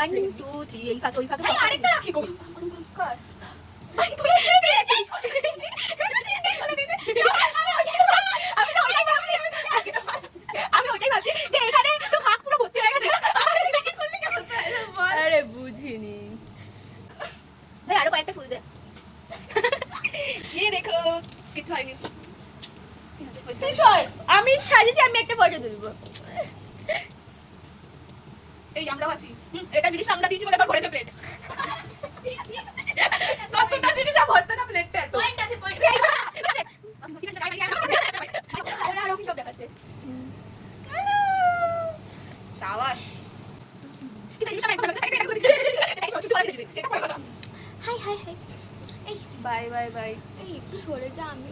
1 2 3 এই ফাঁকে ওই ফাঁকে আরেকটা রাখি গো ভাই তুই আমি ওটাই ভাবছি যে এখানে তো ফাঁক পুরো ভর্তি হয়ে গেছে। আরে বুঝিনি ভাই, আরো কয়েকটা ফুল দে। ये देखो कितना है আমি সাজিয়েছি, আমি একটা ফটো তুলবো। এই আমরাও আছি এটা জিনিস আমরা দিয়েছি বলে আবার ভরেছে প্লেট কতটা জিনিস ভরতে না প্লেটটা এত পয়েন্ট আছে, পয়েন্ট। আরো কি সব দেখাচ্ছে? শাবাশ এটা জিনিস আমি একবার high high high. Bye bye bye এই একটু সরে যা, আমি